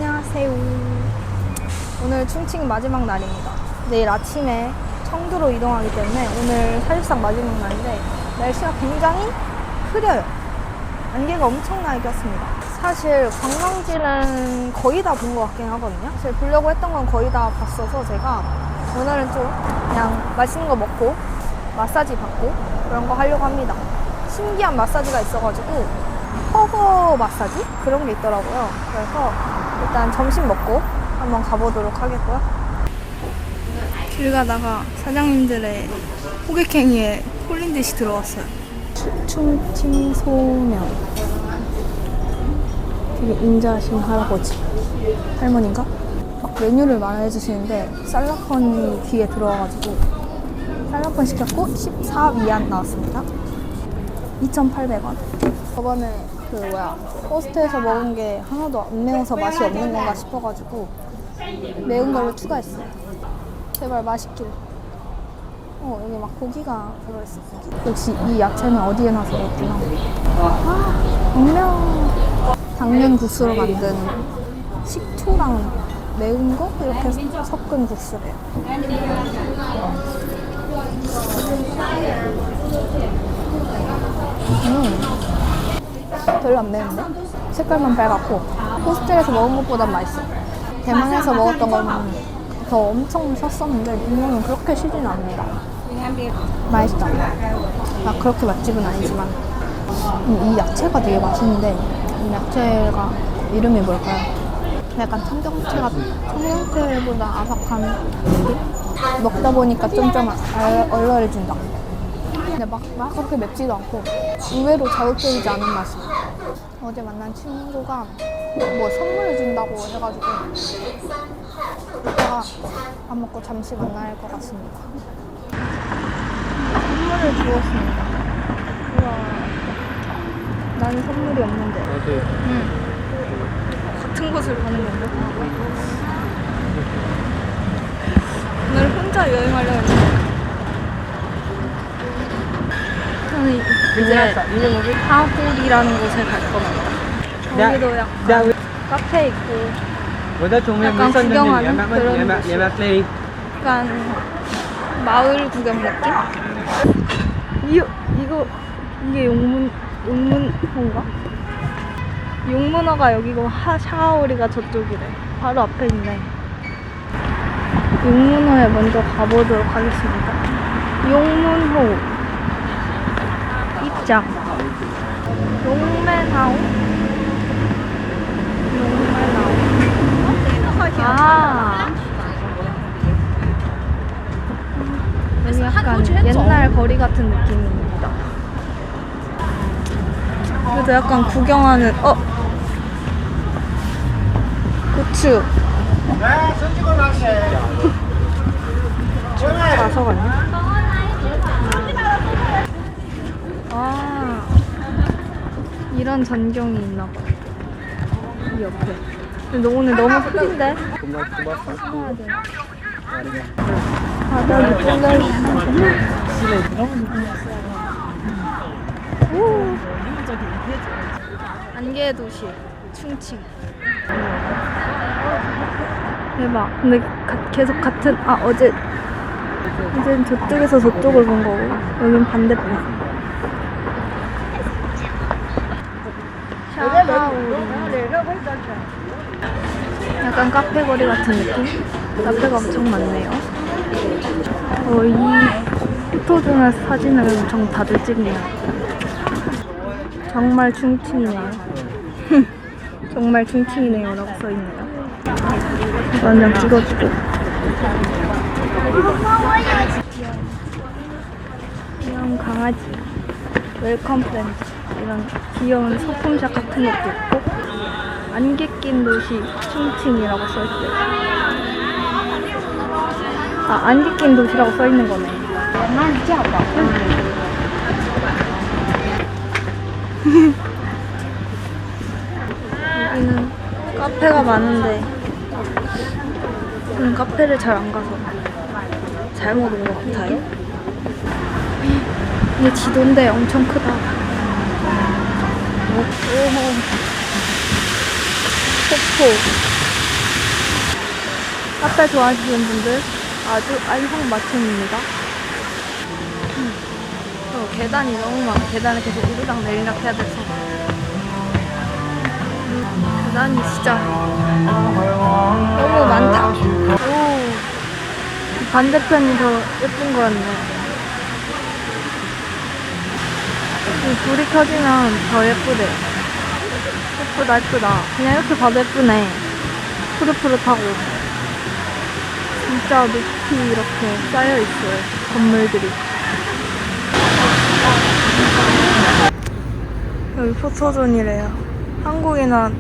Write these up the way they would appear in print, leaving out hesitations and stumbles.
안녕하세요. 오늘 충칭 마지막 날입니다. 내일 아침에 청두로 이동하기 때문에 오늘 사실상 마지막 날인데 날씨가 굉장히 흐려요. 안개가 엄청나게 꼈습니다. 사실 관광지는 거의 다 본 것 같긴 하거든요. 사실 보려고 했던 건 거의 다 봤어서 제가 오늘은 좀 그냥 맛있는 거 먹고 마사지 받고 그런 거 하려고 합니다. 신기한 마사지가 있어가지고 허거 마사지? 그런 게 있더라고요. 그래서 일단 점심 먹고 한번 가보도록 하겠고요. 길 가다가 사장님들의 호객행위에 홀린 듯이 들어왔어요. 충칭 소면. 되게 인자하신 할아버지. 할머니인가? 막 메뉴를 말해주시는데 쌀라펀이 뒤에 들어와가지고 쌀라펀 시켰고 14위안 나왔습니다. 2,800원. 저번에 호스트에서 먹은 게 하나도 안 매워서 맛이 없는 건가 싶어가지고 매운 걸로 추가했어요. 제발 맛있길. 여기 막 고기가 들어있어. 역시 이 야채는 어디에 나서 먹구나. 당면. 당면 국수로 만든 식초랑 매운 거 이렇게 섞은 국수래요. 별로 안 매운데? 색깔만 빨갛고 호스텔에서 먹은 것보단 맛있어. 대만에서 먹었던 거는 더 엄청 샀었는데 이거는 그렇게 시진 않는다. 맛있다. 그렇게 맛집은 아니지만 이 야채가 되게 맛있는데 이 야채가 이름이 뭘까요? 약간 청경채보다 아삭한 느낌? 먹다 보니까 좀 얼얼해진다. 근데 막 그렇게 맵지도 않고 의외로 자극적이지 않은 맛이야. 어제 만난 친구가 뭐 선물을 준다고 해가지고 이따가 밥 먹고 잠시 만날 것 같습니다. 선물을 주었습니다. 우와, 나는 선물이 없는데. 같은 곳을 가는 건가? 오늘 혼자 여행하려고 했는데 저는 이제 하골이라는 곳에 갈 겁니다. 여기도 약간 카페 있고 약간 구경하는 그런 곳이 약간 마을 구경 느낌? 이게 용문호인가? 용문호가 여기고 샤오리가 저쪽이래. 바로 앞에 있네. 용문호에 먼저 가보도록 하겠습니다. 용문호 입장. 용맨하오? 여기 약간 옛날 거리 같은 느낌입니다. 그래도 약간 구경하는 고추 자석아니야? 이런 전경이 있나봐 이 옆에. 근데 오늘 너무 습한데? 사야 돼. 바닥이 뚫려있어. 안개의 도시 충칭. 대박. 근데 계속 같은 어제는 저쪽에서 저쪽을 본 거고 여긴 반대편. 약간 카페 거리 같은 느낌? 카페가 엄청 많네요. 이 포토존에서 사진을 엄청 다들 찍네요. 정말 충칭이네요. 정말 충칭이네요 라고 써있네요. 이거 한 장 찍어주고. 귀여운 강아지 웰컴 프렌즈. 이런 귀여운 소품샵 같은 것도 있고 안개 낀 도시 충칭이라고 써있어요. 안개 낀 도시라고 써있는 거네. 여기는 카페가 많은데 저는 카페를 잘 안 가서 잘못 온 것 같아요. 이게 지도인데 엄청 크다. 폭포. 카페 좋아하시는 분들 아주 알콩맞춤입니다. 계단이 너무 많아. 계단을 계속 오르락 내리락 해야 돼서 계단이 진짜 너무 많다. 오, 반대편이 더 예쁜 거였네. 불이 켜지면 더 예쁘대. 예쁘다 예쁘다. 그냥 이렇게 봐도 예쁘네. 푸릇푸릇하고 진짜 높이 이렇게 쌓여있어요. 건물들이. 여기 포토존이래요. 한국이나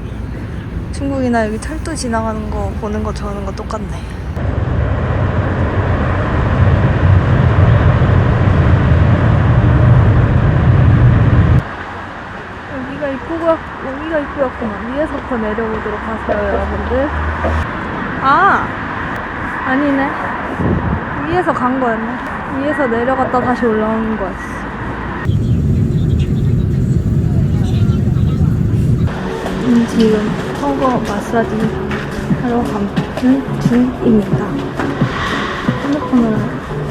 중국이나 여기 철도 지나가는 거 보는 거 저는 거 똑같네. 여기가 입구였구나. 위에서부터 내려오도록 하세요, 여러분들. 아! 아니네. 위에서 간 거였네. 위에서 내려갔다 다시 올라오는 거였어. 지금 허거 마사지 하러 가는 중입니다. 핸드폰으로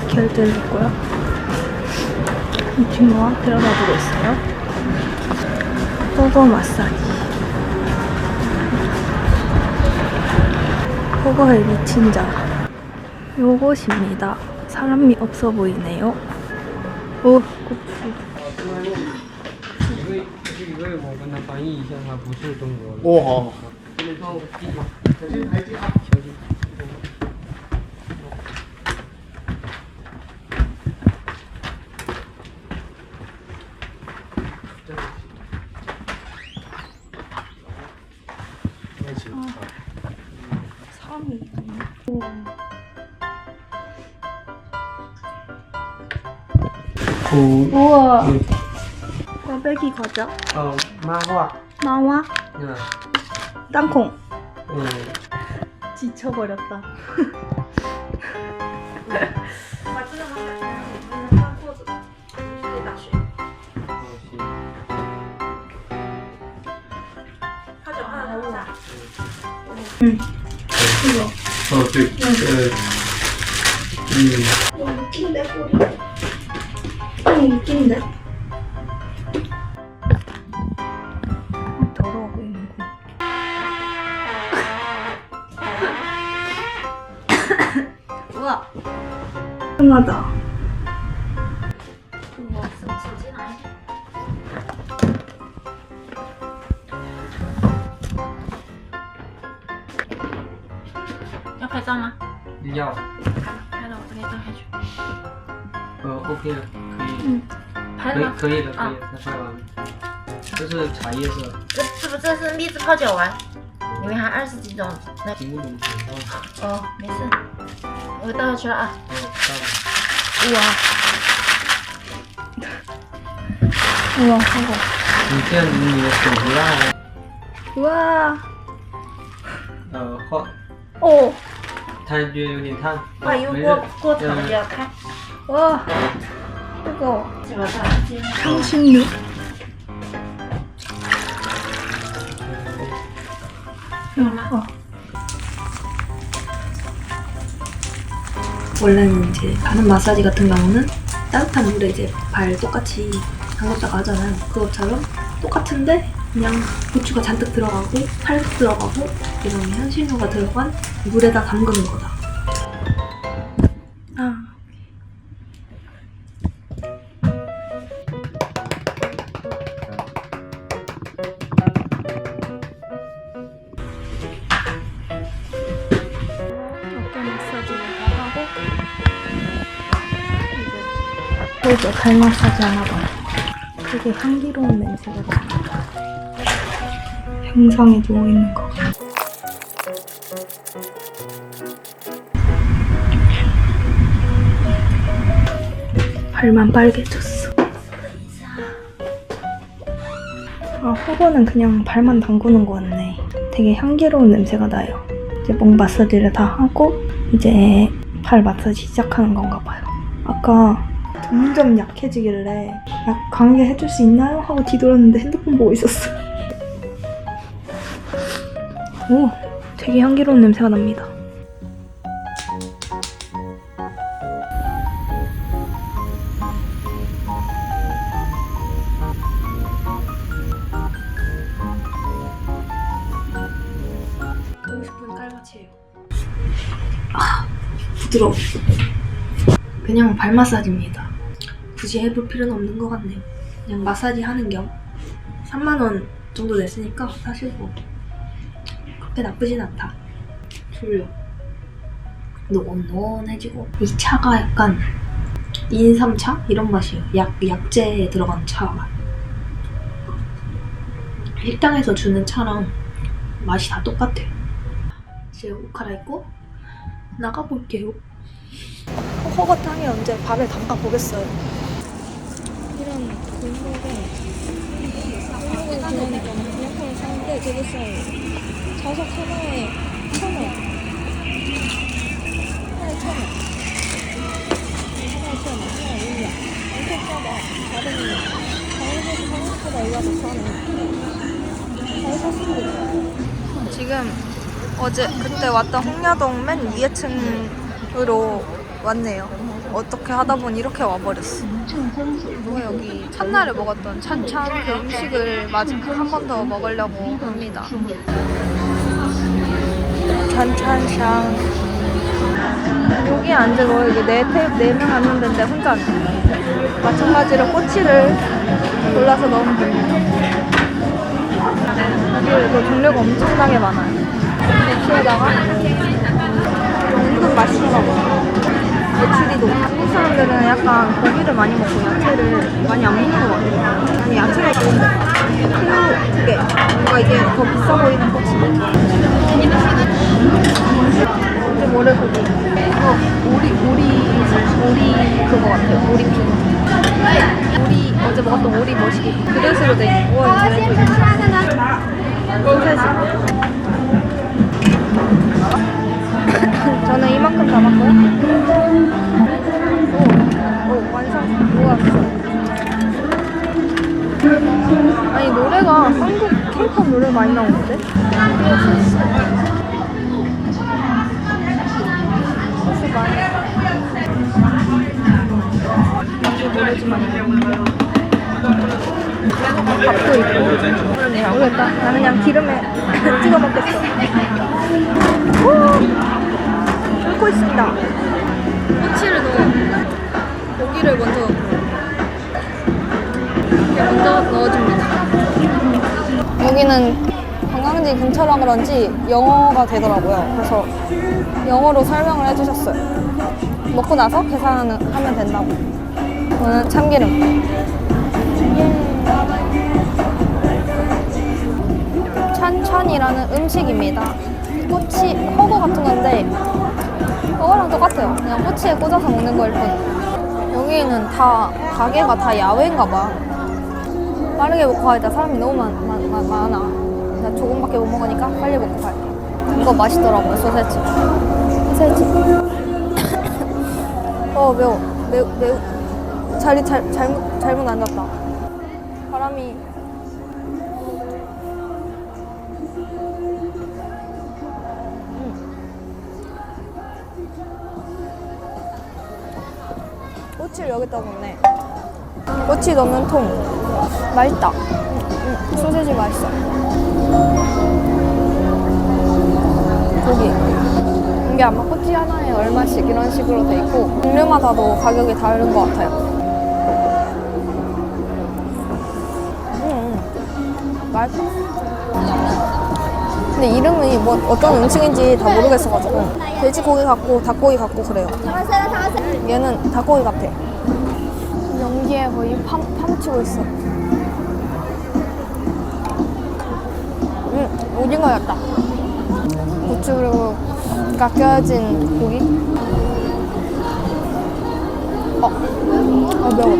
결제를 했고요. 이 친구가 데려다주고 있어요. 허거 마사지. 허거에 미친 자. 요것입니다. 사람이 없어 보이네요. 오, 因为我跟他翻译一下，他不是中国人。哦，好。这里放个地方，小心台阶啊！小心。우와. 꽈배기 과자. 마화. 마와. 응. 땅콩. 응. 지쳐버렸다. 이거. 네. 너무 웃긴데, 꼬리. 너무 웃긴데. 더러워 보이는군. 우와. 편하다.要拍照吗？要。拍了，我给你照下去。 OK 了，可以。拍了吗？可以的，可以的，那拍完了。这是茶叶是吧？这是蜜汁泡脚丸，里面还20几种。那听不懂普通话。哦，没事，我倒下去了啊。到了。우와, 하고. 你这样子你的手不辣了。 우와. 换。 오. 它觉得有点烫。哇，油锅头也要开。 와. 뜨거워. 这个上去。 향신료. 원래는 이제 하는 마사지 같은 경우는 따뜻한 물에 이제 발 똑같이 담갔다가 하잖아요. 그것처럼 똑같은데 그냥 고추가 잔뜩 들어가고 팔 들어가고 이런 향신료가 들어간 물에다 담그는 거다. 아. 어깨 마사지를 다 하고 이제 발 마사지 하나 봐요. 되게 향기로운 냄새가 납니다. 평상에 누워있는 거. 발만 빨개졌어. 아, 허거는 그냥 발만 담그는 거 같네. 되게 향기로운 냄새가 나요. 이제 목 마사지를 다 하고 이제 발 마사지 시작하는 건가 봐요. 아까 점점 약해지길래 강하게 해줄 수 있나요? 하고 뒤돌았는데 핸드폰 보고 있었어. 오, 되게 향기로운 냄새가 납니다. 부드러워. 그냥 발 마사지입니다. 굳이 해볼 필요는 없는 것 같네요. 그냥 마사지 하는 겸 3만원 정도 냈으니까 사실 뭐 그렇게 나쁘진 않다. 졸려. 노곤노곤해지고 이 차가 약간 인삼차? 이런 맛이에요. 약재에 들어간 차 맛. 식당에서 주는 차랑 맛이 다 똑같아요. 이제 옷 갈아입고 나가볼게요. 허거탕이 언제 발을 담가보겠어요. 이런 골목에 그러니까 그냥 사는데 되게 싸요. 좌석 하나에 1,000원. 하나에 1,000원. 하나에 1,000원. 하나에 1년. 엄청 싸다. 다른 다른에서 사는 것보다 여기가 더 싸네. 잘 샀습니다. 지금 어제 그때 왔던 홍야동 맨 위에 층으로 왔네요. 어떻게 하다 보니 이렇게 와버렸어. 뭐 여기 첫날에 먹었던 찬찬 그 음식을 마지막 한 번 더 먹으려고 합니다. 찬찬샹. 여기 앉아서 여기 네 명 앉는 데인데 혼자 앉아. 마찬가지로 꼬치를 골라서 넣으면 됩니다. 여기 종류가 엄청나게 많아요. 배추에다가 은근 맛있더라고요. 메추리도. 한국 사람들은 약간 고기를 많이 먹고 야채를 많이 안 먹는 것 같아요. 아니 야채가 좋은데 새우 2개. 뭔가 이게 더 비싸 보이는 꼬치. 이제 모래고기. 오리 그거 같아요. 오리피. 어제 먹었던 오리 머시기 그릇으로 돼 있고 소세지. 저는 이만큼 담았고요. 오 완성. 우왔어. 아니 노래가 한국 K-pop 노래 많이 나오는데? 소스 많이. 모르지만 밥도 있고. 모르겠다. 나는 그냥 기름에 찍어 먹겠어. 오! 끓고 있습니다. 꼬치를 넣어. 고기를 먼저 넣어줍니다. 여기는 관광지 근처라 그런지 영어가 되더라고요. 그래서 영어로 설명을 해주셨어요. 먹고 나서 계산하면 된다고. 이거는 참기름. 찬찬이라는 음식입니다. 꼬치, 허거 같은 건데 허거랑 똑같아요. 그냥 꼬치에 꽂아서 먹는 거일 뿐. 여기는 다 가게가 다 야외인가 봐. 빠르게 먹고 가야 사람이 너무 많아. 나 조금밖에 못 먹으니까 빨리 먹고 갈게. 이거 맛있더라고요. 소세지. 매워. 자리 잘못 앉았다. 바람이. 꼬치를 여기다 넣네. 꼬치 넣는 통. 맛있다. 소세지 맛있어. 고기. 이게 아마 꼬치 하나에 얼마씩 이런 식으로 돼 있고 종류마다도 가격이 다른 것 같아요. 맛있어. 근데 이름이 뭐 어떤 음식인지 다 모르겠어가지고 돼지고기 같고 닭고기 같고 그래요. 얘는 닭고기 같아. 연기에 거의 파묻히고 있어. 오징어였다. 고추 그리고 깎여진 고기. 매워.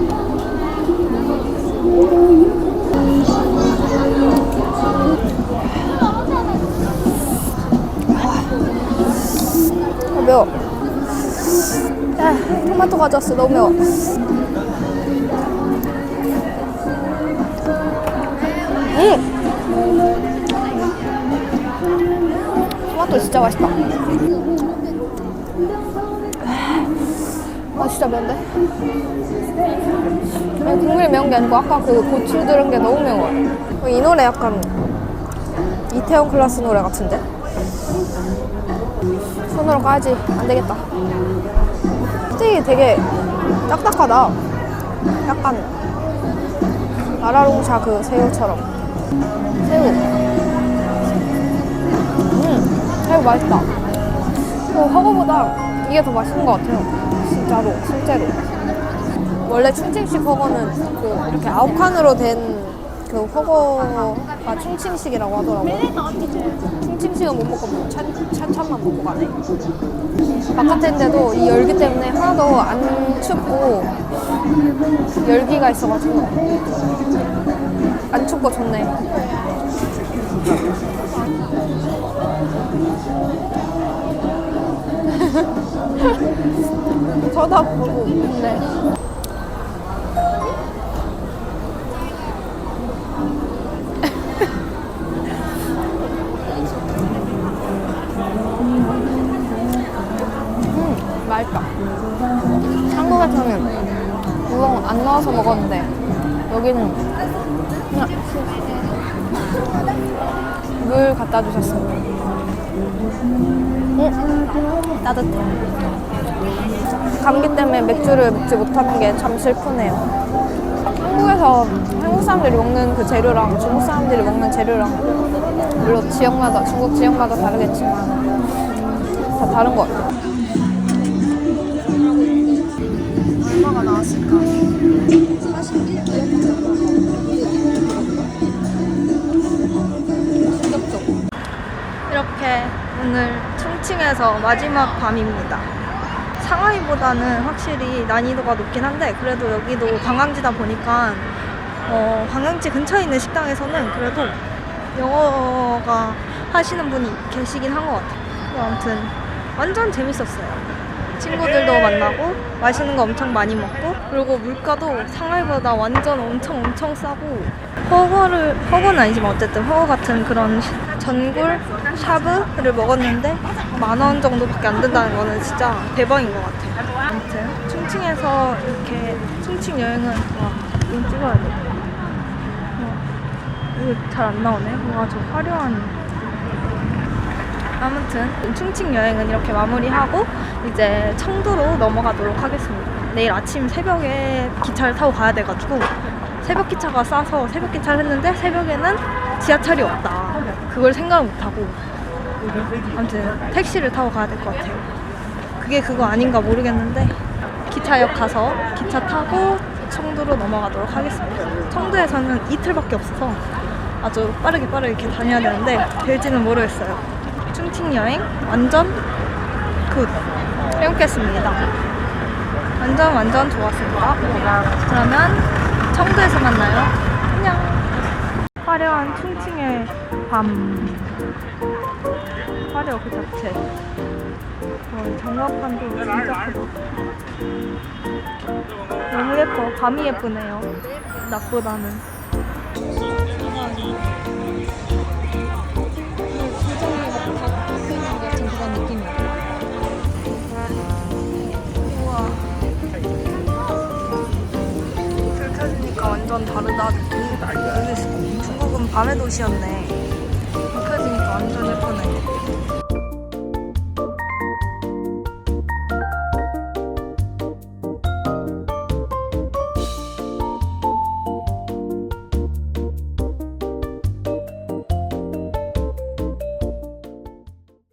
매워. 토마토 가져왔어. 너무 매워. 토마토 진짜 맛있다. 진짜 매운데? 아니, 국물이 매운 게 아니고 아까 그 고추 들은 게 너무 매워요. 이 노래 약간 이태원 클라스 노래 같은데? 손으로 까야지. 안 되겠다. 스테이크 되게 딱딱하다. 약간 라라롱샤 그 새우처럼. 새우. 새우 맛있다. 허거보다 이게 더 맛있는 것 같아요. 진짜로, 실제로. 원래 충칭식 허거는 그 이렇게 아홉 칸으로 된 그 허거가 충칭식이라고 하더라고요. 충칭식은 못 먹고 찬찬만 먹고 가네. 바깥인데도 이 열기 때문에 하나도 안 춥고 열기가 있어가지고 안 춥고 좋네. 쳐다보고 있네. 맛있다. 한국에서는 우엉 안 넣어서 먹었는데 여기는 그냥 물 갖다 주셨습니다. 따뜻해. 감기 때문에 맥주를 먹지 못하는 게 참 슬프네요. 한국에서 한국 사람들이 먹는 그 재료랑 중국 사람들이 먹는 재료랑 물론 지역마다 중국 지역마다 다르겠지만 다 다른 것 같아요. 얼마가 나왔을까? 41. 이렇게 오늘 충칭에서 마지막 밤입니다. 상하이보다는 확실히 난이도가 높긴 한데 그래도 여기도 관광지다 보니까 관광지 근처에 있는 식당에서는 그래도 영어가 하시는 분이 계시긴 한 것 같아요. 아무튼 완전 재밌었어요. 친구들도 만나고 맛있는 거 엄청 많이 먹고 그리고 물가도 상하이보다 완전 엄청 싸고 허거는 아니지만 어쨌든 허거 같은 그런 전골 샤브를 먹었는데 10,000원 정도밖에 안 된다는 거는 진짜 대박인 것 같아요. 아무튼 충칭에서 이렇게 충칭 여행은 이거 찍어야 돼. 이거 잘 안 나오네. 와, 저 화려한. 아무튼 충칭 여행은 이렇게 마무리하고 이제 청두로 넘어가도록 하겠습니다. 내일 아침 새벽에 기차를 타고 가야 돼가지고 새벽 기차가 싸서 새벽 기차를 했는데 새벽에는 지하철이 없다. 그걸 생각을 못하고 아무튼 택시를 타고 가야 될 것 같아요. 그게 그거 아닌가 모르겠는데 기차역 가서 기차 타고 청두로 넘어가도록 하겠습니다. 청두에서는 이틀밖에 없어서 아주 빠르게 이렇게 다녀야 되는데 될지는 모르겠어요. 충칭 여행 완전 굿 해먹겠습니다. 완전 좋았습니다. 그러면 청두에서 만나요. 안녕. 화려한 충칭의 밤. 화려 그 자체. 정화판도 진짜 크다. 너무 예뻐. 밤이 예쁘네요. 낮보다는. 그런 느낌이야. 우와. 불 켜지니까 완전 다르다 느낌. 중국은 밤의 도시였네.